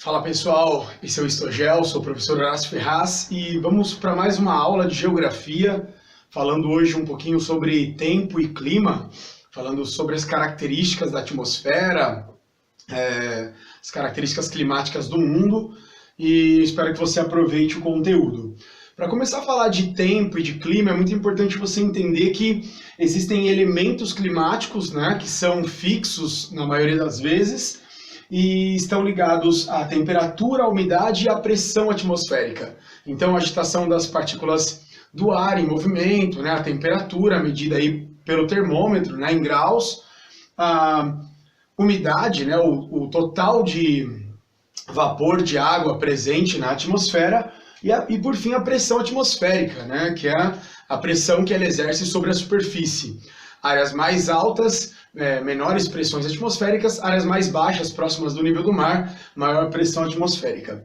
Fala pessoal, esse é o Histogel, sou o professor Horácio Ferraz e vamos para mais uma aula de geografia, falando hoje um pouquinho sobre tempo e clima, falando sobre as características da atmosfera, as características climáticas do mundo, e espero que você aproveite o conteúdo. Para começar a falar de tempo e de clima, é muito importante você entender que existem elementos climáticos, né, que são fixos na maioria das vezes, e estão ligados à temperatura, à umidade e à pressão atmosférica. Então, a agitação das partículas do ar em movimento, né, a temperatura medida aí pelo termômetro, né, em graus, a umidade, né, o total de vapor de água presente na atmosfera e por fim, a pressão atmosférica, né, que é a pressão que ela exerce sobre a superfície. Áreas mais altas, menores pressões atmosféricas, áreas mais baixas, próximas do nível do mar, maior pressão atmosférica.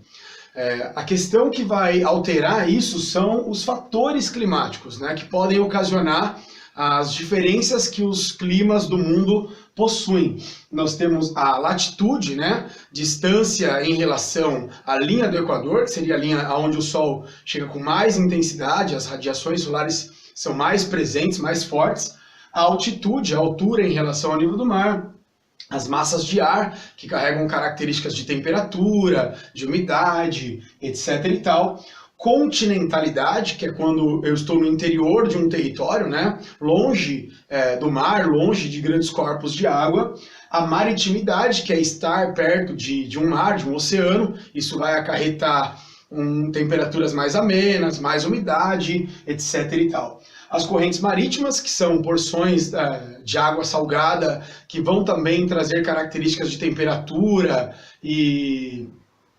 A questão que vai alterar isso são os fatores climáticos, né, que podem ocasionar as diferenças que os climas do mundo possuem. Nós temos a latitude, né, distância em relação à linha do Equador, que seria a linha onde o Sol chega com mais intensidade, as radiações solares são mais presentes, mais fortes. A altitude, a altura em relação ao nível do mar, as massas de ar, que carregam características de temperatura, de umidade, etc. e tal. Continentalidade, que é quando eu estou no interior de um território, né, longe do mar, longe de grandes corpos de água. A maritimidade, que é estar perto de um mar, de um oceano, isso vai acarretar temperaturas mais amenas, mais umidade, etc. e tal. As correntes marítimas, que são porções de água salgada, que vão também trazer características de temperatura e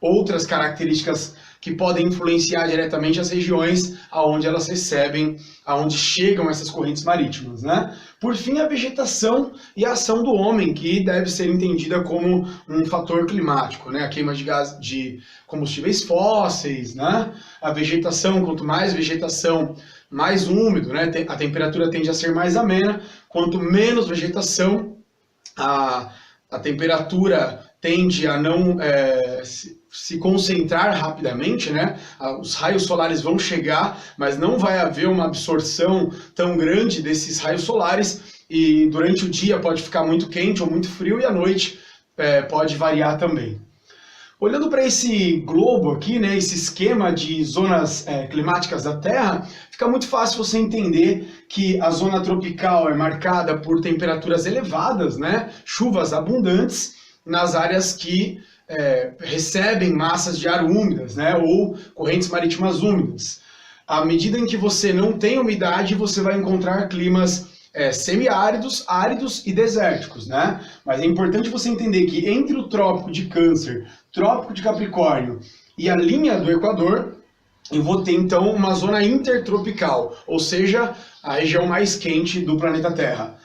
outras características que podem influenciar diretamente as regiões aonde elas recebem, aonde chegam essas correntes marítimas, né? Por fim, a vegetação e a ação do homem, que deve ser entendida como um fator climático, né? A queima de gás de combustíveis fósseis, né? A vegetação, quanto mais vegetação, mais úmido, né? A temperatura tende a ser mais amena. Quanto menos vegetação, a temperatura tende a não se concentrar rapidamente, né? Os raios solares vão chegar, mas não vai haver uma absorção tão grande desses raios solares, e durante o dia pode ficar muito quente ou muito frio, e à noite pode variar também. Olhando para esse globo aqui, né, esse esquema de zonas climáticas da Terra, fica muito fácil você entender que a zona tropical é marcada por temperaturas elevadas, né, chuvas abundantes nas áreas que recebem massas de ar úmidas, né, ou correntes marítimas úmidas. À medida em que você não tem umidade, você vai encontrar climas semiáridos, áridos e desérticos, né? Mas é importante você entender que entre o Trópico de Câncer, Trópico de Capricórnio e a linha do Equador, eu vou ter então uma zona intertropical, ou seja, a região mais quente do planeta Terra.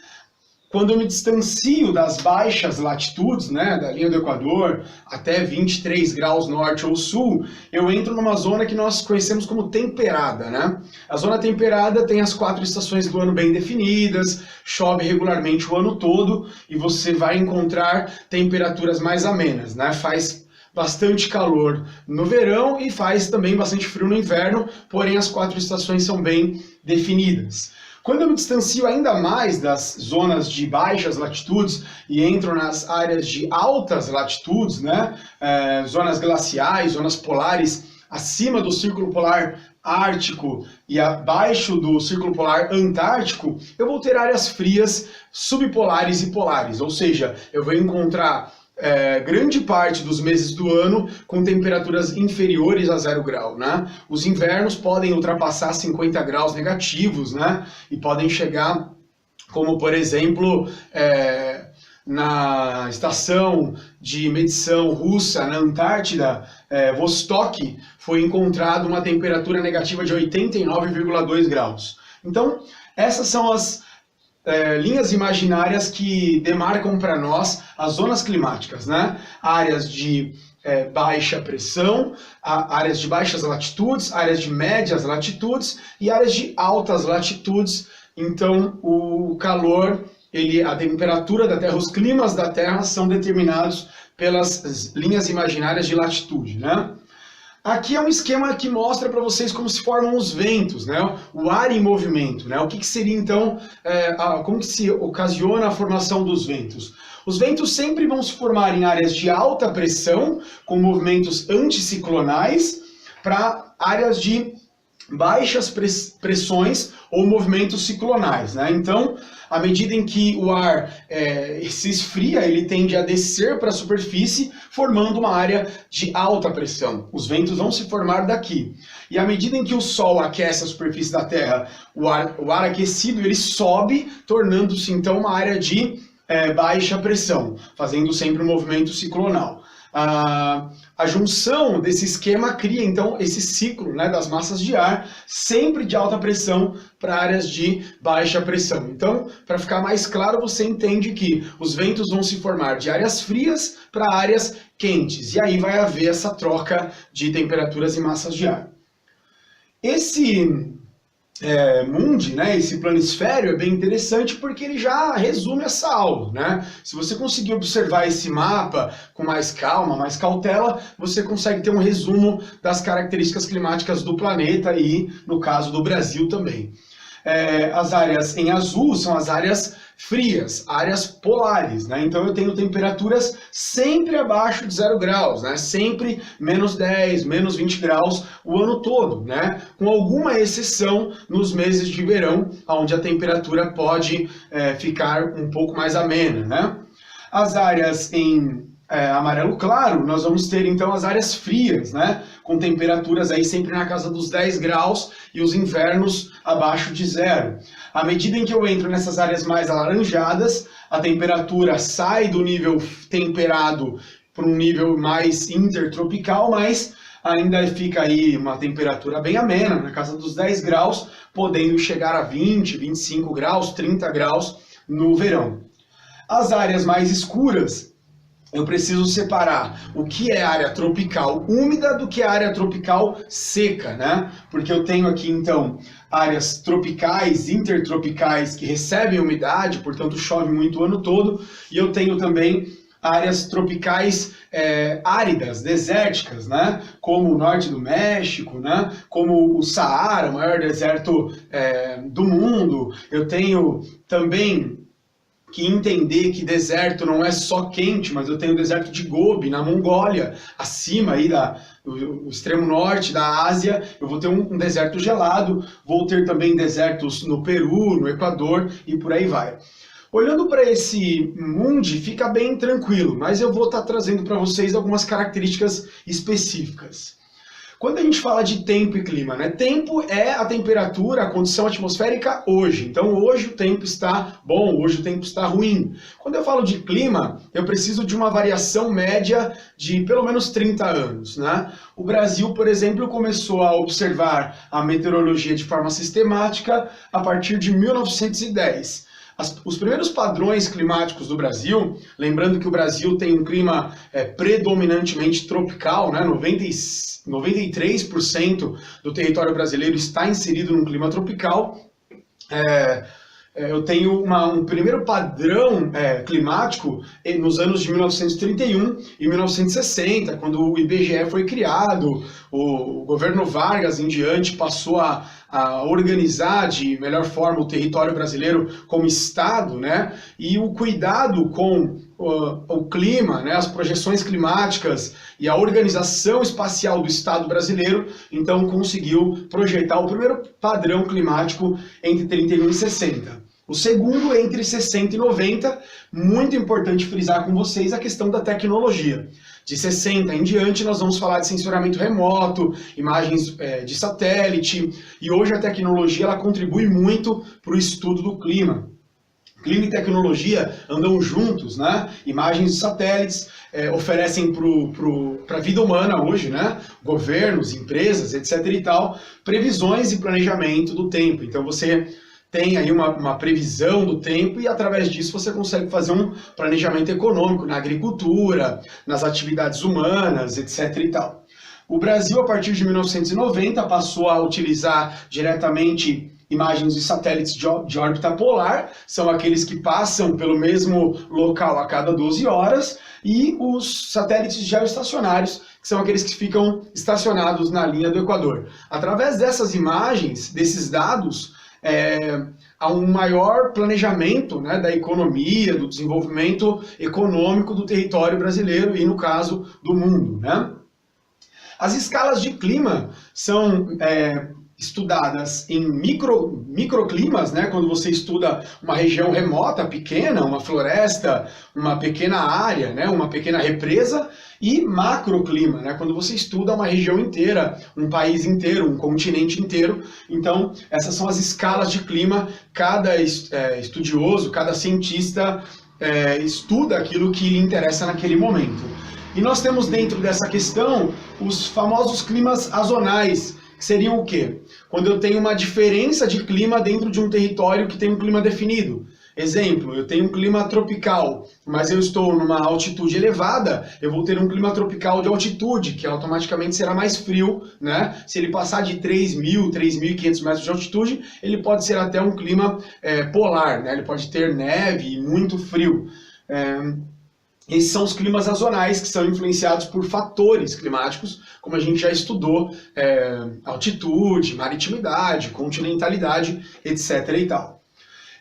Quando eu me distancio das baixas latitudes, né, da linha do Equador, até 23 graus norte ou sul, eu entro numa zona que nós conhecemos como temperada, né? A zona temperada tem as 4 estações do ano bem definidas, chove regularmente o ano todo, e você vai encontrar temperaturas mais amenas, né? Faz bastante calor no verão e faz também bastante frio no inverno, porém as 4 estações são bem definidas. Quando eu me distancio ainda mais das zonas de baixas latitudes e entro nas áreas de altas latitudes, né, zonas glaciais, zonas polares, acima do Círculo Polar Ártico e abaixo do Círculo Polar Antártico, eu vou ter áreas frias, subpolares e polares, ou seja, eu vou encontrar grande parte dos meses do ano com temperaturas inferiores a 0 grau, né? Os invernos podem ultrapassar 50 graus negativos, né? E podem chegar, como por exemplo, na estação de medição russa na Antártida, Vostok, foi encontrado uma temperatura negativa de 89,2 graus. Então, essas são as linhas imaginárias que demarcam para nós as zonas climáticas, né? Áreas de baixa pressão, áreas de baixas latitudes, áreas de médias latitudes e áreas de altas latitudes. Então, o calor, a temperatura da Terra, os climas da Terra são determinados pelas linhas imaginárias de latitude, né? Aqui é um esquema que mostra para vocês como se formam os ventos, né? O ar em movimento, né? O que seria então, como que se ocasiona a formação dos ventos? Os ventos sempre vão se formar em áreas de alta pressão, com movimentos anticiclonais, para áreas de baixas pressões ou movimentos ciclonais, né? Então, à medida em que o ar se esfria, ele tende a descer para a superfície, formando uma área de alta pressão. Os ventos vão se formar daqui. E à medida em que o Sol aquece a superfície da Terra, o ar aquecido ele sobe, tornando-se então uma área de baixa pressão, fazendo sempre um movimento ciclonal. A junção desse esquema cria então esse ciclo, né, das massas de ar, sempre de alta pressão para áreas de baixa pressão. Então, para ficar mais claro, você entende que os ventos vão se formar de áreas frias para áreas quentes, e aí vai haver essa troca de temperaturas e massas de ar. Esse Mundi, né, esse planisfério é bem interessante porque ele já resume essa aula, né? Se você conseguir observar esse mapa com mais calma, mais cautela, você consegue ter um resumo das características climáticas do planeta e, no caso do Brasil também. As áreas em azul são as áreas frias, áreas polares, né? Então eu tenho temperaturas sempre abaixo de 0 graus, né? Sempre menos 10, menos 20 graus o ano todo, né? Com alguma exceção nos meses de verão, onde a temperatura pode ficar um pouco mais amena, né? As áreas em amarelo claro, nós vamos ter então as áreas frias, né? Com temperaturas aí sempre na casa dos 10 graus e os invernos abaixo de 0. À medida em que eu entro nessas áreas mais alaranjadas, a temperatura sai do nível temperado para um nível mais intertropical, mas ainda fica aí uma temperatura bem amena, na casa dos 10 graus, podendo chegar a 20, 25 graus, 30 graus no verão. As áreas mais escuras, eu preciso separar o que é área tropical úmida do que é área tropical seca, né? Porque eu tenho aqui, então, áreas tropicais, intertropicais, que recebem umidade, portanto chove muito o ano todo, e eu tenho também áreas tropicais áridas, desérticas, né? Como o norte do México, né? Como o Saara, o maior deserto do mundo. Eu tenho também que entender que deserto não é só quente, mas eu tenho o deserto de Gobi, na Mongólia, acima aí do extremo norte da Ásia, eu vou ter um deserto gelado, vou ter também desertos no Peru, no Equador e por aí vai. Olhando para esse mundo, fica bem tranquilo, mas eu vou estar trazendo para vocês algumas características específicas. Quando a gente fala de tempo e clima, né? Tempo é a temperatura, a condição atmosférica hoje. Então hoje o tempo está bom, hoje o tempo está ruim. Quando eu falo de clima, eu preciso de uma variação média de pelo menos 30 anos, né? O Brasil, por exemplo, começou a observar a meteorologia de forma sistemática a partir de 1910. Os primeiros padrões climáticos do Brasil, lembrando que o Brasil tem um clima predominantemente tropical, né? 93% do território brasileiro está inserido num clima tropical. Eu tenho um primeiro padrão climático nos anos de 1931 e 1960, quando o IBGE foi criado, o governo Vargas em diante passou a organizar de melhor forma o território brasileiro como estado, né? E o cuidado com o clima, né? As projeções climáticas e a organização espacial do estado brasileiro, então conseguiu projetar o primeiro padrão climático entre 31 e 60. O segundo entre 60 e 90, muito importante frisar com vocês a questão da tecnologia. De 60 em diante nós vamos falar de sensoramento remoto, imagens de satélite, e hoje a tecnologia ela contribui muito para o estudo do clima. Clima e tecnologia andam juntos, né? Imagens de satélites oferecem para a vida humana hoje, né? Governos, empresas, etc. e tal, previsões e planejamento do tempo. Então você tem aí uma previsão do tempo e através disso você consegue fazer um planejamento econômico na agricultura, nas atividades humanas, etc. e tal. O Brasil, a partir de 1990, passou a utilizar diretamente imagens de satélites de órbita polar, são aqueles que passam pelo mesmo local a cada 12 horas, e os satélites geoestacionários, que são aqueles que ficam estacionados na linha do Equador. Através dessas imagens, desses dados, há um maior planejamento, né, da economia, do desenvolvimento econômico do território brasileiro e, no caso, do mundo, né? As escalas de clima são estudadas em microclimas, né, quando você estuda uma região remota, pequena, uma floresta, uma pequena área, né, uma pequena represa, e macroclima, né, quando você estuda uma região inteira, um país inteiro, um continente inteiro. Então, essas são as escalas de clima. Cada estudioso, cada cientista estuda aquilo que lhe interessa naquele momento. E nós temos dentro dessa questão os famosos climas azonais, que seriam o quê? Quando eu tenho uma diferença de clima dentro de um território que tem um clima definido. Exemplo, eu tenho um clima tropical, mas eu estou numa altitude elevada, eu vou ter um clima tropical de altitude, que automaticamente será mais frio, né? Se ele passar de 3.000, 3.500 metros de altitude, ele pode ser até um clima polar, né? Ele pode ter neve e muito frio. Esses são os climas azonais, que são influenciados por fatores climáticos, como a gente já estudou, altitude, maritimidade, continentalidade, etc. e tal.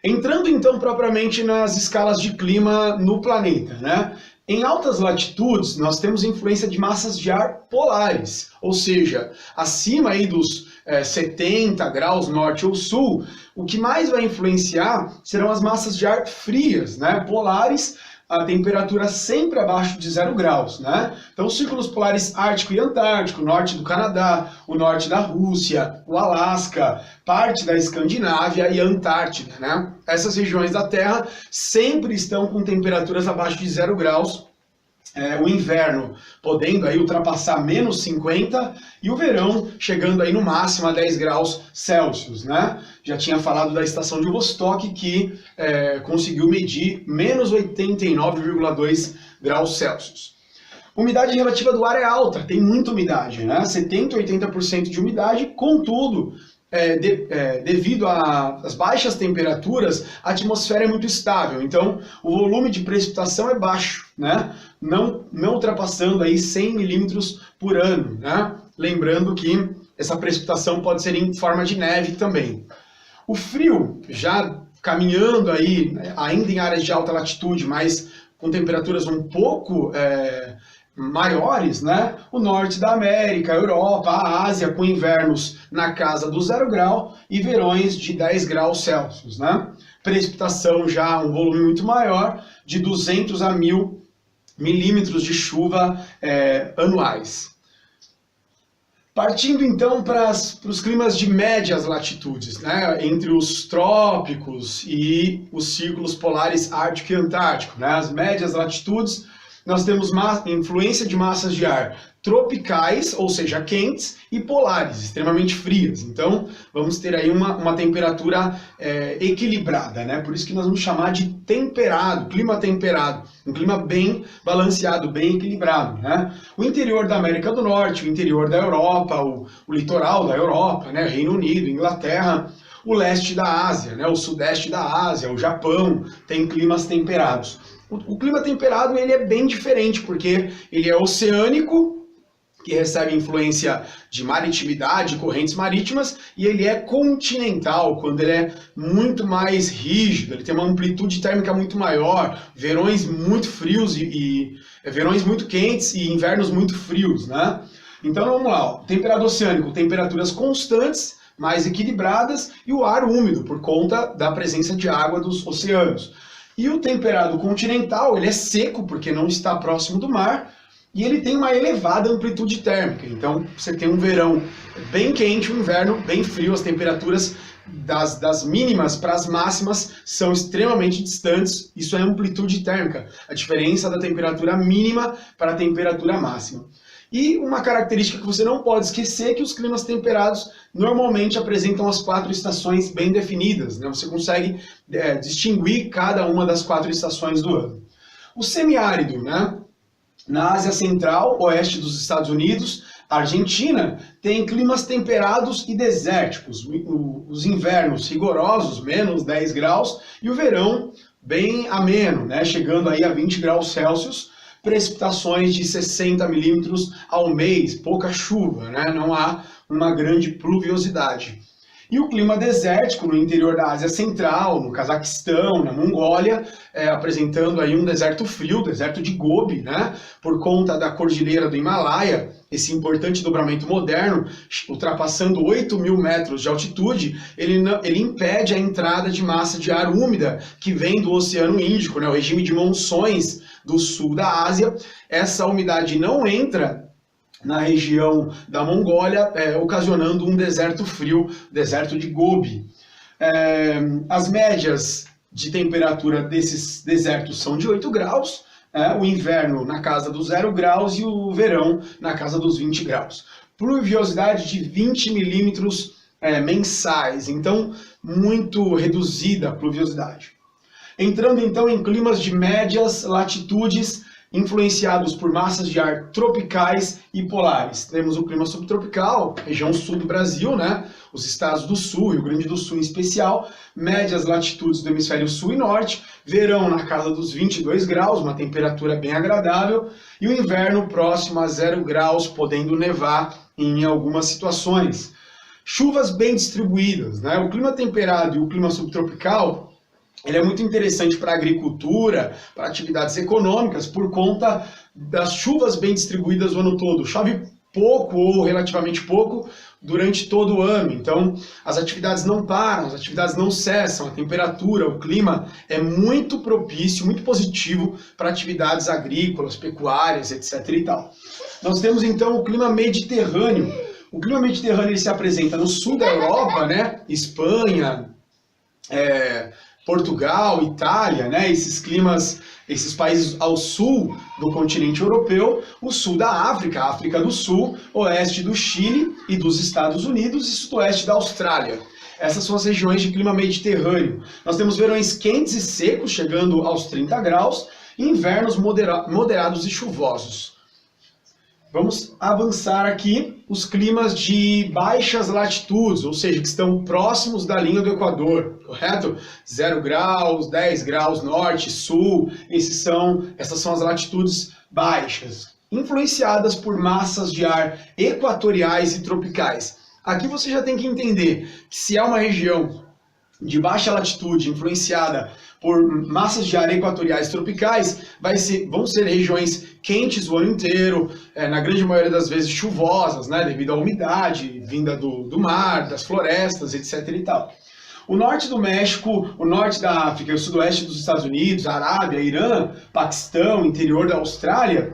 Entrando então propriamente nas escalas de clima no planeta, né? Em altas latitudes, nós temos influência de massas de ar polares, ou seja, acima aí dos 70 graus norte ou sul, o que mais vai influenciar serão as massas de ar frias, né? Polares, a temperatura sempre abaixo de 0 graus, né? Então, os círculos polares Ártico e Antártico, o norte do Canadá, o norte da Rússia, o Alasca, parte da Escandinávia e a Antártida, né? Essas regiões da Terra sempre estão com temperaturas abaixo de 0 graus. O inverno podendo aí ultrapassar menos 50 e o verão chegando aí no máximo a 10 graus Celsius, né? Já tinha falado da estação de Vostok que conseguiu medir menos 89,2 graus Celsius. Umidade relativa do ar é alta, tem muita umidade, né? 70, 80% de umidade, contudo, devido às baixas temperaturas, a atmosfera é muito estável, então o volume de precipitação é baixo, né? Não ultrapassando aí 100 milímetros por ano, né? Lembrando que essa precipitação pode ser em forma de neve também. O frio, já caminhando aí, ainda em áreas de alta latitude, mas com temperaturas um pouco maiores, né? O norte da América, a Europa, a Ásia, com invernos na casa do 0 grau e verões de 10 graus Celsius, né? Precipitação já um volume muito maior, de 200 a 1.000 milímetros de chuva anuais. Partindo então para os climas de médias latitudes, né? Entre os trópicos e os círculos polares Ártico e Antártico, né? As médias latitudes, nós temos influência de massas de ar tropicais, ou seja, quentes, e polares, extremamente frias. Então, vamos ter aí uma temperatura equilibrada, né? Por isso que nós vamos chamar de temperado, clima temperado. Um clima bem balanceado, bem equilibrado, né? O interior da América do Norte, o interior da Europa, o litoral da Europa, né? Reino Unido, Inglaterra, o leste da Ásia, né? O sudeste da Ásia, o Japão, tem climas temperados. O clima temperado ele é bem diferente, porque ele é oceânico, que recebe influência de maritimidade, correntes marítimas, e ele é continental, quando ele é muito mais rígido, ele tem uma amplitude térmica muito maior, verões muito frios e verões muito quentes e invernos muito frios, né? Então vamos lá, temperado oceânico, temperaturas constantes, mais equilibradas, e o ar úmido, por conta da presença de água dos oceanos. E o temperado continental, ele é seco, porque não está próximo do mar, e ele tem uma elevada amplitude térmica. Então, você tem um verão bem quente, um inverno bem frio, as temperaturas das mínimas para as máximas são extremamente distantes, isso é amplitude térmica, a diferença da temperatura mínima para a temperatura máxima. E uma característica que você não pode esquecer é que os climas temperados normalmente apresentam as 4 estações bem definidas, né? Você consegue distinguir cada uma das 4 estações do ano. O semiárido, né? Na Ásia Central, oeste dos Estados Unidos, a Argentina tem climas temperados e desérticos. Os invernos rigorosos, menos 10 graus, e o verão bem ameno, né? Chegando aí a 20 graus Celsius, precipitações de 60 milímetros ao mês, pouca chuva, né? Não há uma grande pluviosidade. E o clima desértico no interior da Ásia Central, no Cazaquistão, na Mongólia, apresentando aí um deserto frio, deserto de Gobi, né? Por conta da cordilheira do Himalaia, esse importante dobramento moderno, ultrapassando 8.000 metros de altitude, ele impede a entrada de massa de ar úmida que vem do Oceano Índico, né? O regime de monções do sul da Ásia. Essa umidade não entra na região da Mongólia, ocasionando um deserto frio, deserto de Gobi. As médias de temperatura desses desertos são de 8 graus, o inverno na casa dos 0 graus e o verão na casa dos 20 graus. Pluviosidade de 20 milímetros mensais, então muito reduzida a pluviosidade. Entrando então em climas de médias latitudes, influenciados por massas de ar tropicais e polares. Temos o clima subtropical, região sul do Brasil, né? Os estados do sul, Rio Grande do Sul em especial, médias latitudes do hemisfério sul e norte, verão na casa dos 22 graus, uma temperatura bem agradável, e o inverno próximo a 0 graus, podendo nevar em algumas situações. Chuvas bem distribuídas, né? O clima temperado e o clima subtropical, ele é muito interessante para a agricultura, para atividades econômicas, por conta das chuvas bem distribuídas o ano todo. Chove pouco ou relativamente pouco durante todo o ano, então as atividades não param, as atividades não cessam, a temperatura, o clima é muito propício, muito positivo para atividades agrícolas, pecuárias, etc. e tal. Nós temos então o clima mediterrâneo. O clima mediterrâneo ele se apresenta no sul da Europa, né? Espanha, Portugal, Itália, né? Esses climas, esses países ao sul do continente europeu, o sul da África, África do Sul, oeste do Chile e dos Estados Unidos e sudoeste da Austrália. Essas são as regiões de clima mediterrâneo. Nós temos verões quentes e secos, chegando aos 30 graus, e invernos moderados e chuvosos. Vamos avançar aqui os climas de baixas latitudes, ou seja, que estão próximos da linha do Equador, correto? 0 graus, 10 graus norte, sul, essas são as latitudes baixas, influenciadas por massas de ar equatoriais e tropicais. Aqui você já tem que entender que se é uma região de baixa latitude influenciada por massas de ar equatoriais tropicais, vão ser regiões quentes o ano inteiro, na grande maioria das vezes chuvosas, né, devido à umidade vinda do mar, das florestas, etc. e tal. O norte do México, o norte da África, o sudoeste dos Estados Unidos, Arábia, Irã, Paquistão, interior da Austrália,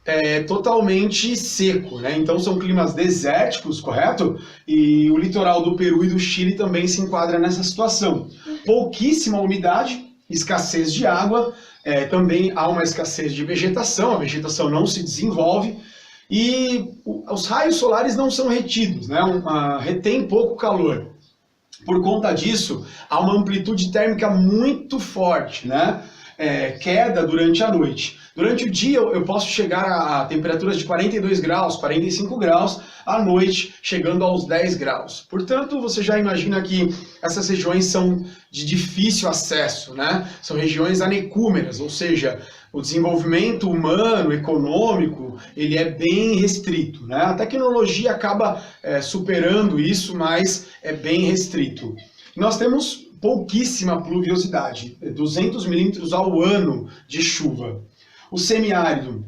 é totalmente seco, né? Então são climas desérticos, correto? E o litoral do Peru e do Chile também se enquadra nessa situação. Pouquíssima umidade, escassez de água, também há uma escassez de vegetação, a vegetação não se desenvolve e os raios solares não são retidos, né? Retém pouco calor. Por conta disso, há uma amplitude térmica muito forte, né? Queda durante a noite. Durante o dia eu posso chegar a temperaturas de 42 graus, 45 graus, à noite chegando aos 10 graus. Portanto, você já imagina que essas regiões são de difícil acesso, né? São regiões anecúmeras, ou seja, o desenvolvimento humano, econômico, ele é bem restrito, né? A tecnologia acaba superando isso, mas é bem restrito. Nós temos pouquíssima pluviosidade, 200 milímetros ao ano de chuva. O semiárido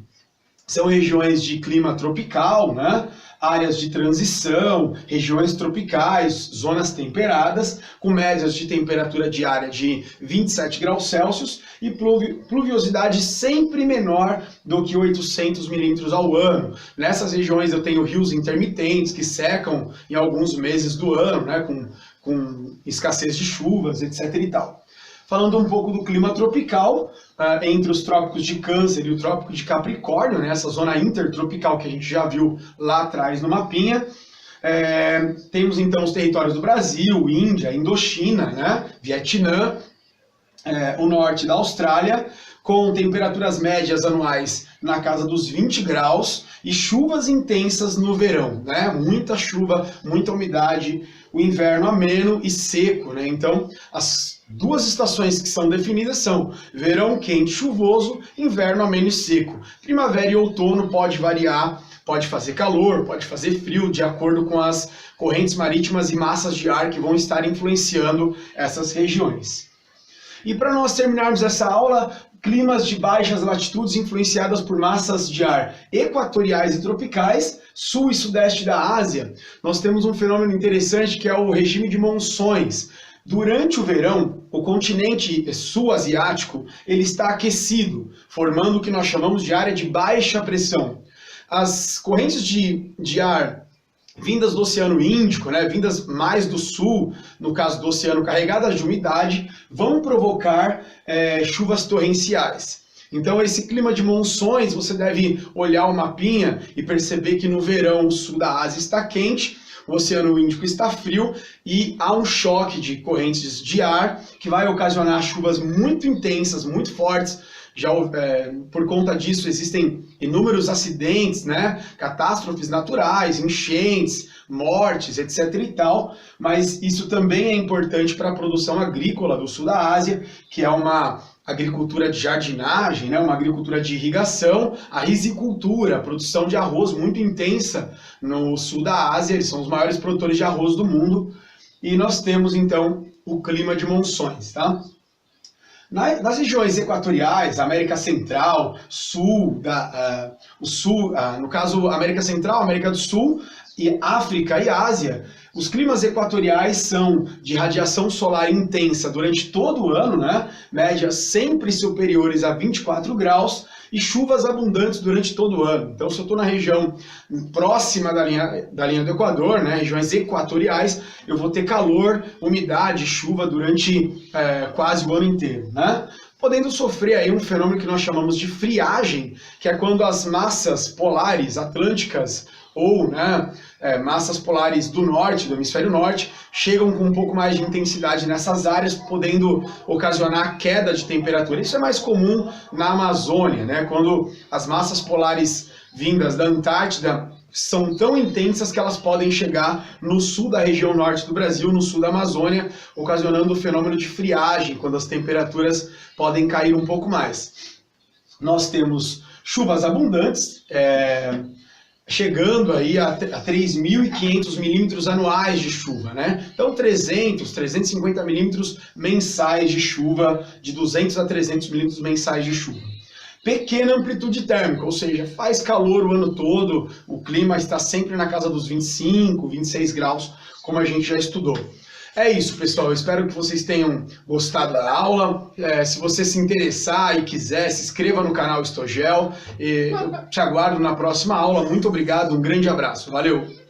são regiões de clima tropical, né? Áreas de transição, regiões tropicais, zonas temperadas, com médias de temperatura diária de 27 graus Celsius e pluviosidade sempre menor do que 800 milímetros ao ano. Nessas regiões eu tenho rios intermitentes que secam em alguns meses do ano, né? Com escassez de chuvas, etc. e tal. Falando um pouco do clima tropical, entre os trópicos de Câncer e o trópico de Capricórnio, né, essa zona intertropical que a gente já viu lá atrás no mapinha, temos então os territórios do Brasil, Índia, Indochina, né, Vietnã, o norte da Austrália, com temperaturas médias anuais na casa dos 20 graus e chuvas intensas no verão, né? Muita chuva, muita umidade, o inverno ameno e seco, né? Então, as duas estações que são definidas são verão quente e chuvoso, inverno ameno e seco. Primavera e outono pode variar, pode fazer calor, pode fazer frio, de acordo com as correntes marítimas e massas de ar que vão estar influenciando essas regiões. E para nós terminarmos essa aula, climas de baixas latitudes influenciadas por massas de ar equatoriais e tropicais, sul e sudeste da Ásia, nós temos um fenômeno interessante que é o regime de monções. Durante o verão, o continente sul-asiático ele está aquecido, formando o que nós chamamos de área de baixa pressão. As correntes de ar vindas do Oceano Índico, né, vindas mais do sul, no caso do oceano, carregadas de umidade, vão provocar chuvas torrenciais. Então esse clima de monções, você deve olhar o mapinha e perceber que no verão o sul da Ásia está quente, o Oceano Índico está frio e há um choque de correntes de ar que vai ocasionar chuvas muito intensas, muito fortes. Já por conta disso existem inúmeros acidentes, né? Catástrofes naturais, enchentes, mortes, etc. e tal, mas isso também é importante para a produção agrícola do sul da Ásia, que é uma agricultura de jardinagem, né? Uma agricultura de irrigação, a risicultura, a produção de arroz muito intensa no sul da Ásia, eles são os maiores produtores de arroz do mundo, e nós temos então o clima de monções, tá? Nas regiões equatoriais, América Central, Sul, no caso América Central, América do Sul, e África e Ásia, os climas equatoriais são de radiação solar intensa durante todo o ano, né? Médias sempre superiores a 24 graus, e chuvas abundantes durante todo o ano. Então, se eu estou na região próxima da linha do Equador, né, regiões equatoriais, eu vou ter calor, umidade, chuva durante quase o ano inteiro, né? Podendo sofrer aí um fenômeno que nós chamamos de friagem, que é quando as massas polares atlânticas ou massas polares do norte, do hemisfério norte, chegam com um pouco mais de intensidade nessas áreas, podendo ocasionar queda de temperatura. Isso é mais comum na Amazônia, né? Quando as massas polares vindas da Antártida são tão intensas que elas podem chegar no sul da região norte do Brasil, no sul da Amazônia, ocasionando o fenômeno de friagem, quando as temperaturas podem cair um pouco mais. Nós temos chuvas abundantes, chegando aí a 3.500 milímetros anuais de chuva, né? Então 350 milímetros mensais de chuva, de 200 a 300 milímetros mensais de chuva. Pequena amplitude térmica, ou seja, faz calor o ano todo, o clima está sempre na casa dos 25, 26 graus, como a gente já estudou. É isso, pessoal. Eu espero que vocês tenham gostado da aula. Se você se interessar e quiser, se inscreva no canal Histogel. Eu te aguardo na próxima aula. Muito obrigado, um grande abraço. Valeu!